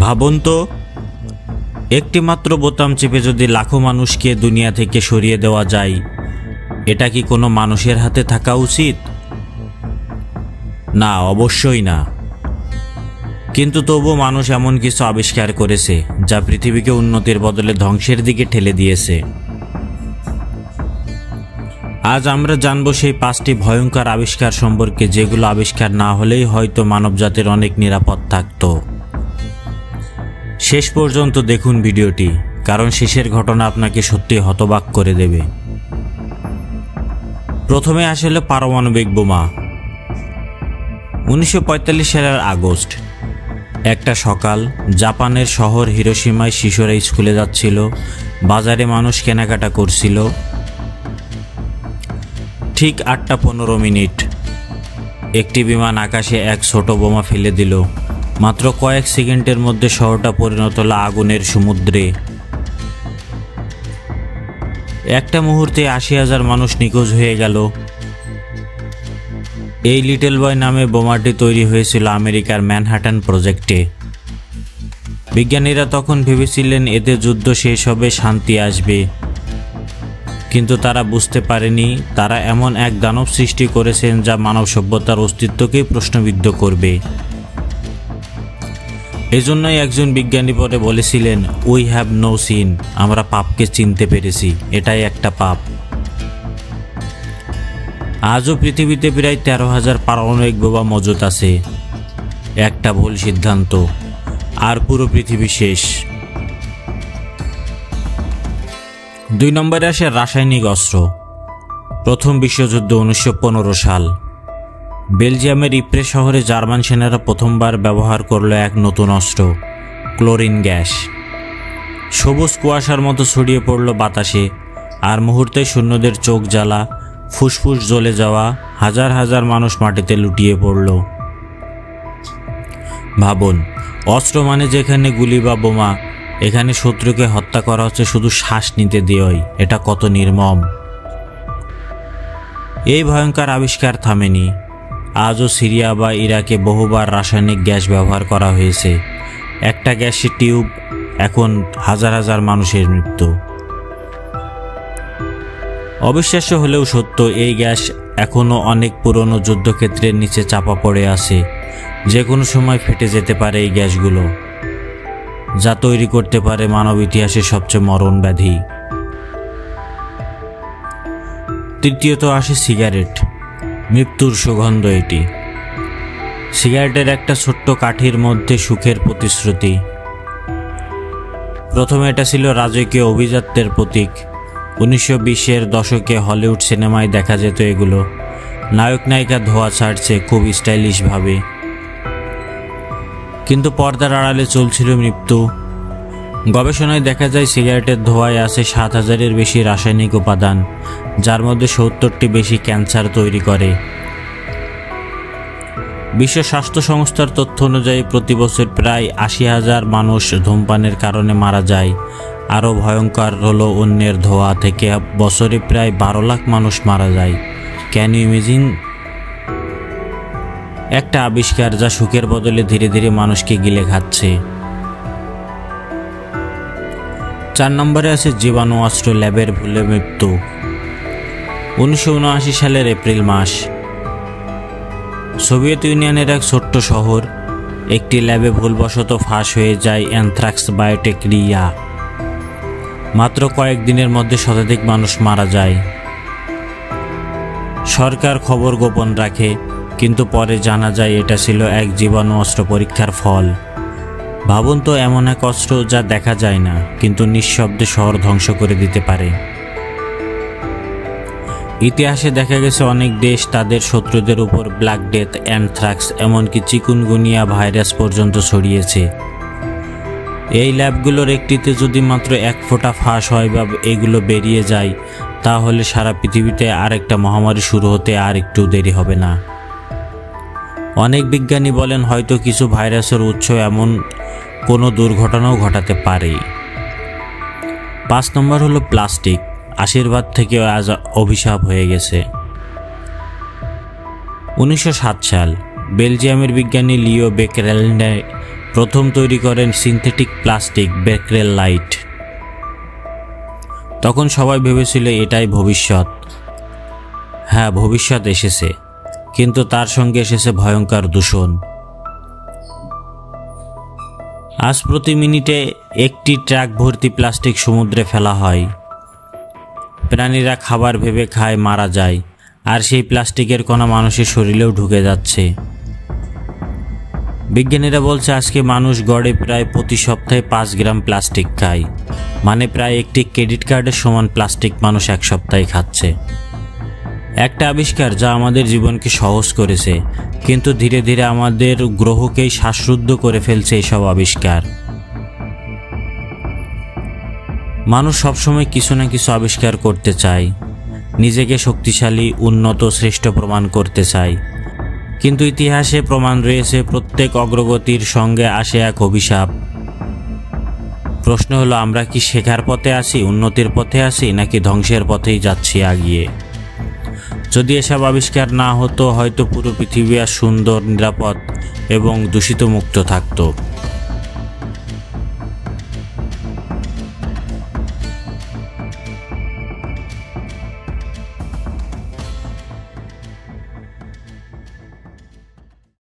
ভাবুন তো, একটি মাত্র বোতাম চেপে যদি লাখো মানুষকে দুনিয়া থেকে সরিয়ে দেওয়া যায়, এটা কি কোনো মানুষের হাতে থাকা উচিত? না, অবশ্যই না। কিন্তু তবুও মানুষ এমন কিছু আবিষ্কার করেছে যা পৃথিবীকে উন্নতির বদলে ধ্বংসের দিকে ঠেলে দিয়েছে। আজ আমরা জানব সেই 5টি ভয়ঙ্কর আবিষ্কার সম্পর্কে, যেগুলো আবিষ্কার না হলেই হয়তো মানবজাতির অনেক নিরাপদ থাকত। শেষ পর্যন্ত দেখুন ভিডিওটি, কারণ শেষের ঘটনা আপনাকে সত্যি হতবাক করে দেবে। প্রথমে আসলে পারমাণবিক বোমা। 1945 সালের আগস্ট, একটা সকাল, জাপানের শহর হিরোশিমায় শিশুরা স্কুলে যাচ্ছিল, বাজারে মানুষ কেনাকাটা করছিল। ঠিক 8:15 একটি বিমান আকাশে এক ছোট বোমা ফেলে দিল। মাত্র কয়েক সেকেন্ডের মধ্যে শহরটা পরিণত হলো আগুনের সমুদ্রে। একটা মুহূর্তে 80,000 মানুষ নিখোঁজ হয়ে গেল। এই লিটল বয় নামে বোমাটি তৈরি হয়েছিল আমেরিকার ম্যানহাটন প্রজেক্টে। বিজ্ঞানীরা তখন ভেবেছিলেন এতে যুদ্ধ শেষ হবে, শান্তি আসবে। কিন্তু তারা বুঝতে পারেনি তারা এমন এক দানব সৃষ্টি করেছেন যা মানব সভ্যতার অস্তিত্বকেই প্রশ্নবিদ্ধ করবে। এজন্যই একজন বিজ্ঞানী পরে বলেছিলেন, উই হ্যাভ নো সিন, আমরা পাপকে চিনতে পেরেছি, এটাই একটা পাপ। আজও পৃথিবীতে প্রায় 13,000 পারমাণবিক বোমা মজুত আছে। একটা ভুল সিদ্ধান্ত আর পুরো পৃথিবী শেষ। 2 নম্বরে আসে রাসায়নিক অস্ত্র। প্রথম বিশ্বযুদ্ধ 1915 সাল। বেলজিয়ামের ইপ্রে শহরে জার্মান সেনারা প্রথমবার ব্যবহার করল এক নতুন অস্ত্র, ক্লোরিন গ্যাস। সবুজ কুয়াশার মতো ছড়িয়ে পড়ল বাতাসে, আর মুহূর্তে সৈন্যদের চোখ জ্বালা, ফুসফুস জ্বলে যাওয়া, হাজার হাজার মানুষ মাটিতে লুটিয়ে পড়ল। ভাবুন, অস্ত্র মানে যেখানে গুলি বা বোমা, এখানে শত্রুকে হত্যা করা হচ্ছে শুধু শ্বাস নিতে দিয়েই। এটা কত নির্মম। এই ভয়ঙ্কর আবিষ্কার থামেনি। আজও সিরিয়া বা ইরাকে বহুবার রাসায়নিক গ্যাস ব্যবহার করা হয়েছে। একটা গ্যাসের টিউব, এখন হাজার হাজার মানুষের মৃত্যু। অবিশ্বাস্য হলেও সত্য, এই গ্যাস এখনও অনেক পুরনো যুদ্ধক্ষেত্রের নিচে চাপা পড়ে আছে। যে কোনো সময় ফেটে যেতে পারে এই গ্যাসগুলো, যা তৈরি করতে পারে মানব ইতিহাসের সবচেয়ে মরণ ব্যাধি। তৃতীয়ত আসে সিগারেট, মৃত্যুর সুগন্ধ। এটি সিগারেটের একটা ছোট্ট কাঠির মধ্যে সুখের প্রতিশ্রুতি। প্রথমে এটা ছিল রাজকীয় অভিজাত্যের প্রতীক। 1920-এর দশকে হলিউড সিনেমায় দেখা যেত এগুলো। নায়ক নায়িকা ধোঁয়া ছাড়ছে খুব স্টাইলিশভাবে, কিন্তু পর্দার আড়ালে চলছিল মৃত্যু। গবেষণায় দেখা যায় সিগারেটের ধোঁয়ায় আছে 7,000-এর বেশি রাসায়নিক উপাদান, যার মধ্যে 70টি বেশি ক্যান্সার তৈরি করে। বিশ্ব স্বাস্থ্য সংস্থার তথ্য অনুযায়ী প্রতি বছর প্রায় 80,000 মানুষ ধূমপানের কারণে মারা যায়। আরও ভয়ঙ্কর হলো অন্যের ধোঁয়া থেকে বছরে প্রায় 12 লাখ মানুষ মারা যায়। Can you imagine? একটা আবিষ্কার যা সুখের বদলে ধীরে ধীরে মানুষকে গিলে খাচ্ছে। 4 নম্বরে আছে জীবাণু অস্ত্র, ল্যাবের ভুলে মৃত্যু। 1979 সালের এপ্রিল মাস, সোভিয়েত ইউনিয়নের এক ছোট্ট শহর, একটি ল্যাবে ভুলবশত ফাঁস হয়ে যায় অ্যানথ্রাক্স বায়োটেকরিয়া। মাত্র কয়েকদিনের মধ্যে শতাধিক মানুষ মারা যায়। সরকার খবর গোপন রাখে, কিন্তু পরে জানা যায় এটা ছিল এক জীবাণু অস্ত্র পরীক্ষার ফল। ভাবুন তো, এমন এক অস্ত্র যা দেখা যায় না, কিন্তু নিঃশব্দে শহর ধ্বংস করে দিতে পারে। ইতিহাসে দেখা গেছে অনেক দেশ তাদের শত্রুদের উপর ব্ল্যাক ডেথ, অ্যানথ্রাক্স, এমনকি চিকুনগুনিয়া ভাইরাস পর্যন্ত ছড়িয়েছে। এই ল্যাবগুলোর একটিতে যদি মাত্র 1 ফোঁটা ফাঁস হয় বা এগুলো বেরিয়ে যায়, তাহলে সারা পৃথিবীতে আরেকটা মহামারী শুরু হতে আর একটু দেরি হবে না। অনেক বিজ্ঞানী বলেন হয়তো কিছু ভাইরাসের উৎস এমন কোনো দুর্ঘটনাও ঘটাতে পারে। 5 নম্বর হলো প্লাস্টিক, আশীর্বাদ থেকে আজ অভিশাপ হয়ে গেছে। 1907 সাল, বেলজিয়ামের বিজ্ঞানী লিও বেকেরেলনে প্রথম তৈরি করেন সিনথেটিক প্লাস্টিক বেকরেল লাইট। তখন সবাই ভেবেছিল এটাই ভবিষ্যৎ। হ্যাঁ, ভবিষ্যৎ এসেছে, কিন্তু তার সঙ্গে এসেছে ভয়ঙ্কর দূষণ। আজ প্রতি মিনিটে একটি ট্রাক ভর্তি প্লাস্টিক সমুদ্রে ফেলা হয়। প্রাণীরা খাবার ভেবে খায়, মারা যায়, আর সেই প্লাস্টিকের কণা মানুষের শরীরেও ঢুকে যাচ্ছে। বিজ্ঞানীরা বলছে আজকে মানুষ গড়ে প্রায় প্রতি সপ্তাহে 5 গ্রাম প্লাস্টিক খায়, মানে প্রায় একটি ক্রেডিট কার্ডের সমান প্লাস্টিক মানুষ এক সপ্তাহে খাচ্ছে। একটা আবিষ্কার যা আমাদের জীবনকে সহজ করেছে, কিন্তু ধীরে ধীরে আমাদের গ্রহকেই শ্বাসরুদ্ধ করে ফেলছে এসব আবিষ্কার। মানুষ সবসময় কিছু না কিছু আবিষ্কার করতে চায়, নিজেকে শক্তিশালী, উন্নত, শ্রেষ্ঠ প্রমাণ করতে চায়। কিন্তু ইতিহাসে প্রমাণ রয়েছে প্রত্যেক অগ্রগতির সঙ্গে আসে এক অভিশাপ। প্রশ্ন হলো, আমরা কি শেখার পথে আছি, উন্নতির পথে আছি, নাকি ধ্বংসের পথেই যাচ্ছি আগিয়ে? যদি এসব আবিষ্কার না হতো, হয়তো পুরো পৃথিবী আর সুন্দর, নিরাপদ এবং দূষিত মুক্ত থাকত।